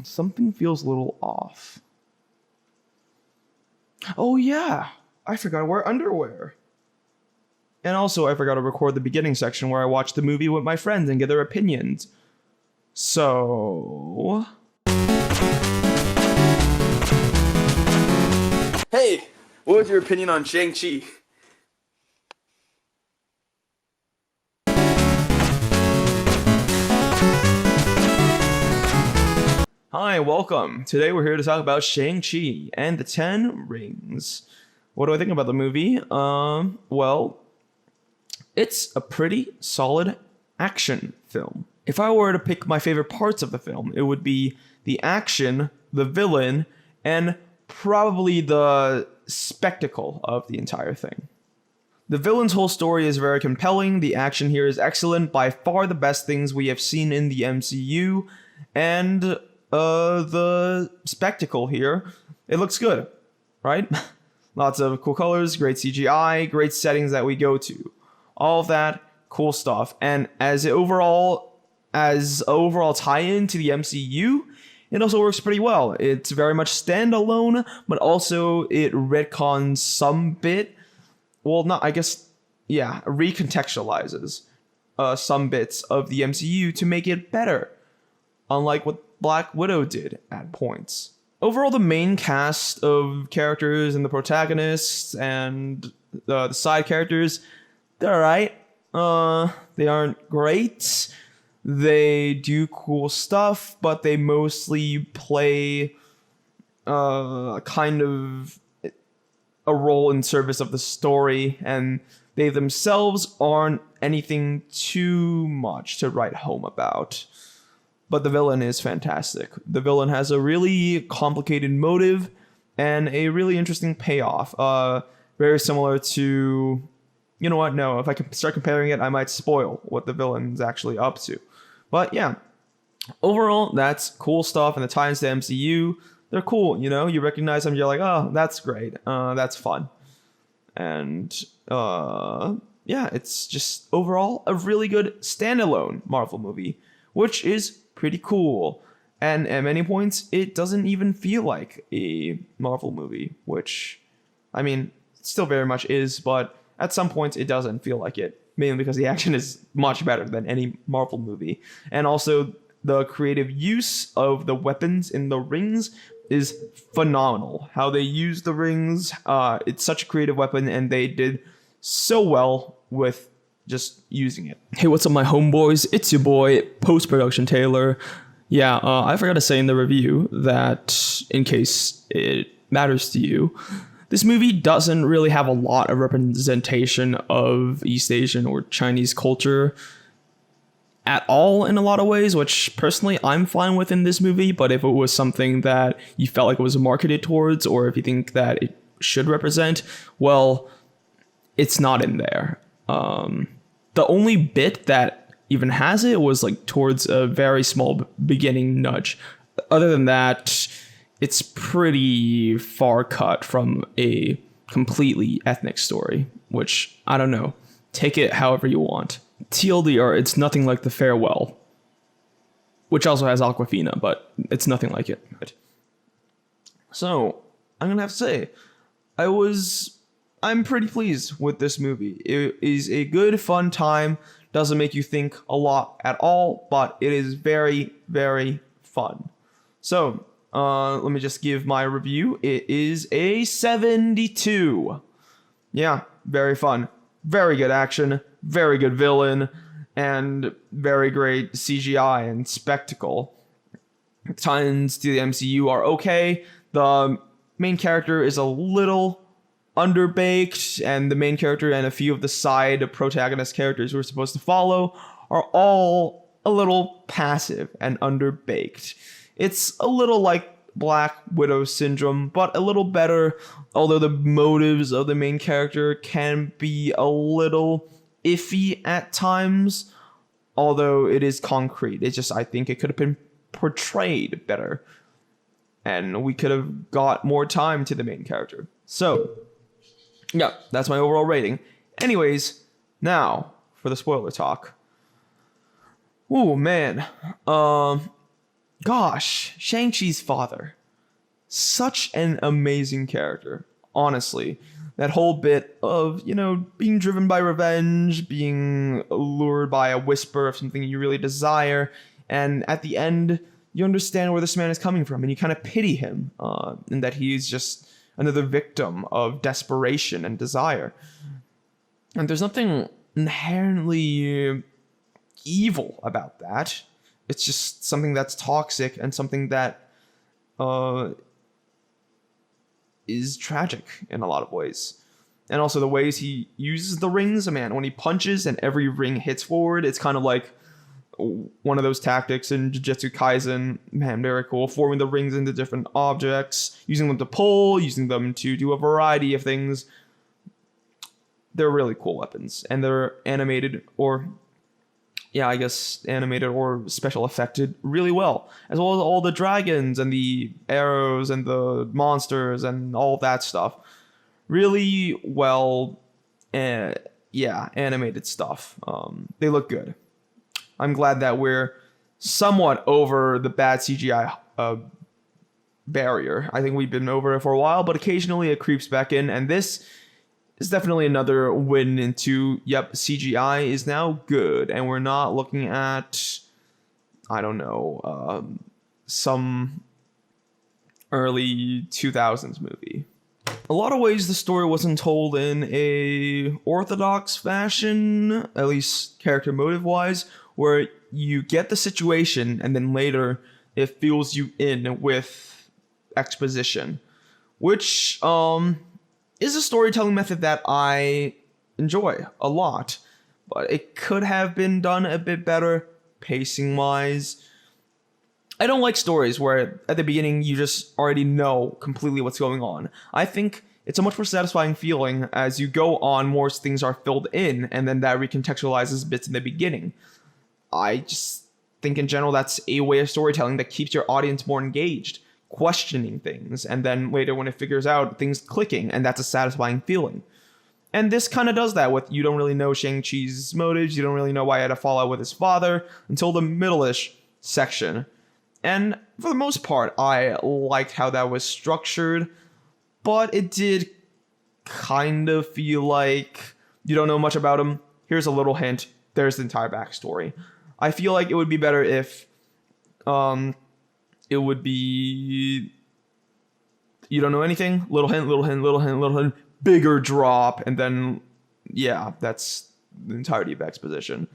Something feels a little off. Oh yeah, I forgot to wear underwear. And also, I forgot to record the beginning section where I watch the movie with my friends and get their opinions. So... Hey, what was your opinion on Shang-Chi? Hi, welcome. Today we're here to talk about Shang-Chi and the 10 Rings. What do I think about the movie? Well, it's a pretty solid action film. If I were to pick my favorite parts of the film, it would be the action, the villain, and probably the spectacle of the entire thing. The villain's whole story is very compelling, the action here is excellent, by far the best things we have seen in the MCU, and the spectacle here, it looks good, right? Lots of cool colors, great CGI, great settings that we go to. All of that, cool stuff. And as overall tie-in to the MCU, it also works pretty well. It's very much standalone, but also it retcons some bit. Well, not, I guess, yeah, recontextualizes some bits of the MCU to make it better. Unlike what Black Widow did at points. Overall, the main cast of characters and the protagonists and the side characters, they're alright. They aren't great. They do cool stuff, but they mostly play kind of a role in service of the story, and they themselves aren't anything too much to write home about. But the villain is fantastic. The villain has a really complicated motive and a really interesting payoff. Very similar to... You know what? No, if I can start comparing it, I might spoil what the villain's actually up to. But yeah, overall, that's cool stuff, and the tie-ins to the MCU, they're cool, you know? You recognize them, you're like, oh, that's great. That's fun. And yeah, it's just overall a really good standalone Marvel movie, which is pretty cool. And at many points, it doesn't even feel like a Marvel movie, which, I mean, it still very much is, but at some points it doesn't feel like it, mainly because the action is much better than any Marvel movie. And also, the creative use of the weapons in the rings is phenomenal. How they use the rings, it's such a creative weapon, and they did so well with just using it. Hey, what's up, my homeboys? It's your boy, PostProduction Taylor. Yeah, I forgot to say in the review that, in case it matters to you, this movie doesn't really have a lot of representation of East Asian or Chinese culture at all in a lot of ways, which personally I'm fine with in this movie, but if it was something that you felt like it was marketed towards, or if you think that it should represent, well, it's not in there. The only bit that even has it was like towards a very small beginning nudge. Other than that, it's pretty far cut from a completely ethnic story, which, I don't know, take it however you want. TLDR, it's nothing like The Farewell, which also has Aquafina, but it's nothing like it. So, I'm gonna have to say, I'm pretty pleased with this movie. It is a good, fun time. Doesn't make you think a lot at all, but it is very, very fun. So, let me just give my review. It is a 72. Yeah, very fun. Very good action. Very good villain. And very great CGI and spectacle. Tie-ins to the MCU are okay. The main character is a little underbaked, and the main character and a few of the side protagonist characters we're supposed to follow are all a little passive and underbaked. It's a little like Black Widow syndrome, but a little better, although the motives of the main character can be a little iffy at times, although it is concrete. It's just, I think it could have been portrayed better, and we could have got more time to the main character. So, yeah, that's my overall rating. Anyways, now for the spoiler talk. Ooh, man. Gosh, Shang-Chi's father. Such an amazing character, honestly. That whole bit of, being driven by revenge, being lured by a whisper of something you really desire, and at the end, you understand where this man is coming from, and you kind of pity him, and that he's just another victim of desperation and desire. And there's nothing inherently evil about that. It's just something that's toxic and something that is tragic in a lot of ways. And also the ways he uses the rings, man, when he punches and every ring hits forward, it's kind of like one of those tactics in Jujutsu Kaisen. Man, very cool. Forming the rings into different objects, using them to pull, using them to do a variety of things. They're really cool weapons, and they're animated or special effected really well, as well as all the dragons and the arrows and the monsters and all that stuff. Really well, animated stuff. They look good. I'm glad that we're somewhat over the bad CGI barrier. I think we've been over it for a while, but occasionally it creeps back in, and this is definitely another win into, CGI is now good, and we're not looking at, some early 2000s movie. A lot of ways the story wasn't told in a orthodox fashion, at least character motive-wise, where you get the situation and then later it fills you in with exposition, which is a storytelling method that I enjoy a lot, but it could have been done a bit better pacing-wise. I don't like stories where at the beginning you just already know completely what's going on. I think it's a much more satisfying feeling as you go on, more things are filled in, and then that recontextualizes bits in the beginning. I just think in general that's a way of storytelling that keeps your audience more engaged, questioning things, and then later when it figures out, things clicking, and that's a satisfying feeling. And this kind of does that with, you don't really know Shang-Chi's motives, you don't really know why he had a fallout with his father until the middle-ish section. And for the most part, I liked how that was structured, but it did kind of feel like you don't know much about him. Here's a little hint. There's the entire backstory. I feel like it would be better if it would be, you don't know anything, little hint, little hint, little hint, little hint, bigger drop, and then, that's the entirety of exposition.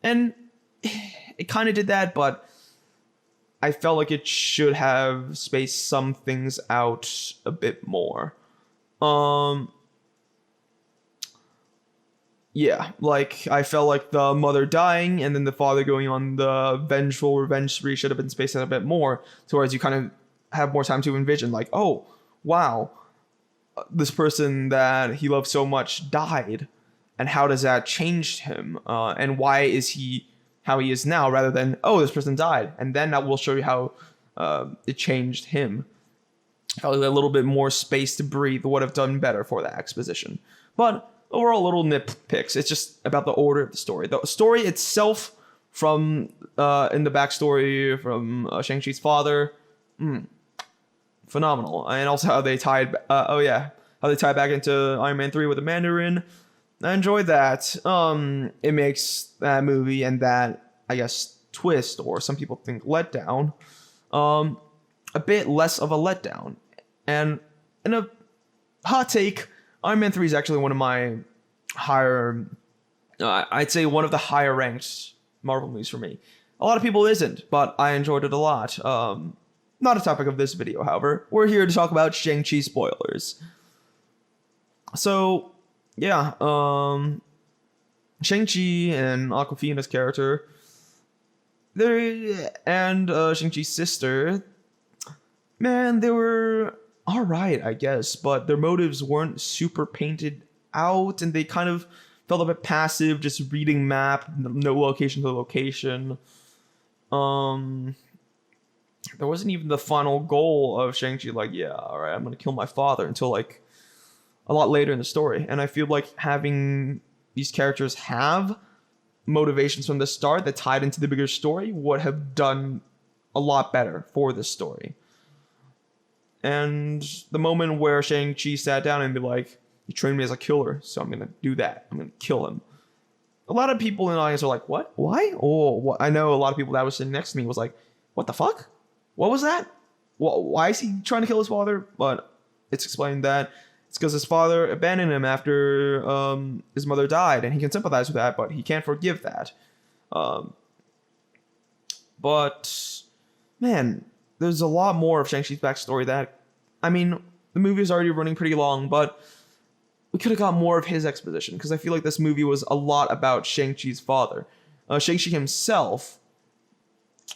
And it kind of did that, but I felt like it should have spaced some things out a bit more. I felt like the mother dying and then the father going on the vengeful revenge spree should have been spaced out a bit more, towards you kind of have more time to envision, like, oh, wow, this person that he loved so much died, and how does that change him? And why is he how he is now, rather than, oh, this person died, and then that will show you how it changed him. A little bit more space to breathe would have done better for that exposition. But overall, little nitpicks. It's just about the order of the story. The story itself, from in the backstory from Shang-Chi's father, phenomenal. And also how they tied, how they tie back into Iron Man 3 with the Mandarin. I enjoyed that. It makes that movie and that, I guess, twist, or some people think letdown, a bit less of a letdown. And in a hot take, Iron Man 3 is actually one of my higher, I'd say one of the higher ranked Marvel movies for me. A lot of people isn't, but I enjoyed it a lot. Not a topic of this video, however. We're here to talk about Shang-Chi spoilers. So, yeah, Shang-Chi and Awkwafina's character, and Shang-Chi's sister, man, they were alright, I guess, but their motives weren't super painted out, and they kind of felt a bit passive, just reading map, no location to location. There wasn't even the final goal of Shang-Chi, like, yeah, alright, I'm gonna kill my father, until, like, a lot later in the story. And I feel like having these characters have motivations from the start that tied into the bigger story would have done a lot better for this story. And the moment where Shang-Chi sat down and be like, "You trained me as a killer, so I'm gonna do that. I'm gonna kill him." A lot of people in the audience are like, "What? Why?" Oh, what? I know a lot of people that was sitting next to me was like, "What the fuck? What was that? Why is he trying to kill his father?" But it's explained that it's because his father abandoned him after his mother died, and he can sympathize with that, but he can't forgive that. But man, there's a lot more of Shang-Chi's backstory that, I mean, the movie is already running pretty long, but we could have got more of his exposition, because I feel like this movie was a lot about Shang-Chi's father. Shang-Chi himself,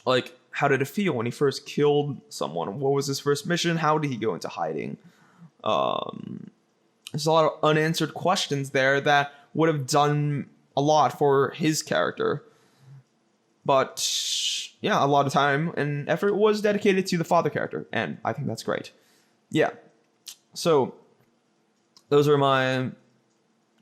like, how did it feel when he first killed someone? What was his first mission? How did he go into hiding? There's a lot of unanswered questions there that would have done a lot for his character. But yeah, a lot of time and effort was dedicated to the father character, and I think that's great. Yeah. So those are my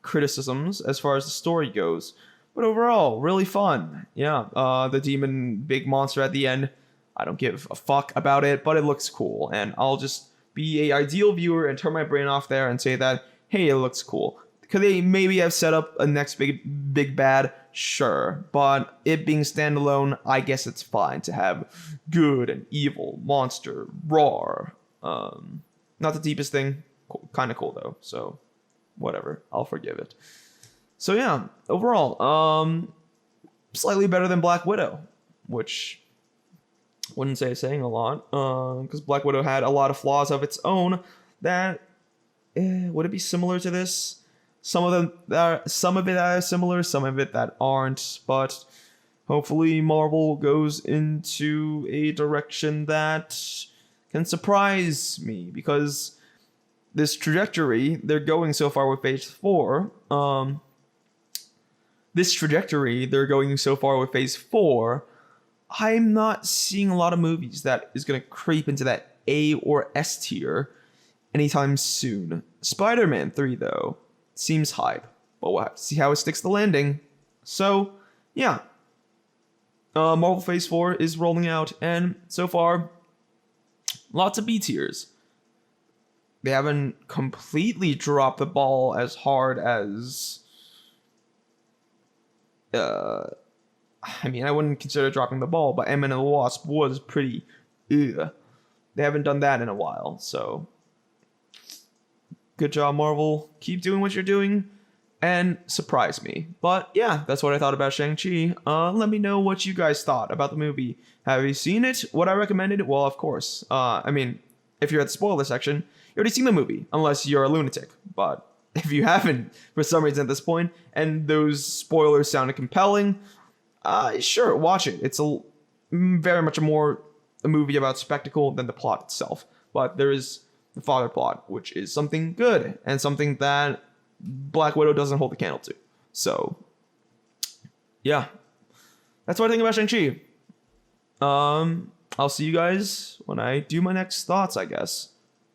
criticisms as far as the story goes. But overall, really fun. Yeah, the demon big monster at the end, I don't give a fuck about it, but it looks cool. And I'll just be a ideal viewer and turn my brain off there and say that, hey, it looks cool. Could they maybe have set up a next big bad? Sure. But it being standalone, I guess it's fine to have good and evil, monster, roar. Not the deepest thing. Cool. Kind of cool, though. So, whatever. I'll forgive it. So, yeah. Overall, slightly better than Black Widow. Which wouldn't say saying a lot. Because Black Widow had a lot of flaws of its own that... would it be similar to this? Some of it that are similar, some of it that aren't, but hopefully Marvel goes into a direction that can surprise me, because this trajectory they're going so far with Phase 4, I'm not seeing a lot of movies that is going to creep into that A or S tier anytime soon. Spider-Man 3, though, seems hype, but we'll have to see how it sticks the landing. So, yeah. Marvel Phase 4 is rolling out, and so far, lots of B tiers. They haven't completely dropped the ball as hard as... I mean, I wouldn't consider dropping the ball, but Ant-Man and the Wasp was pretty... Ugh. They haven't done that in a while, so... Good job, Marvel. Keep doing what you're doing and surprise me. But yeah, that's what I thought about Shang-Chi. Let me know what you guys thought about the movie. Have you seen it? Would I recommend it? Well, of course. I mean, if you're at the spoiler section, you already seen the movie, unless you're a lunatic. But if you haven't, for some reason at this point, and those spoilers sounded compelling, sure, watch it. It's very much a movie about spectacle than the plot itself. But there is the father plot, which is something good and something that Black Widow doesn't hold the candle to. So, yeah, that's what I think about Shang-Chi. I'll see you guys when I do my next thoughts, I guess.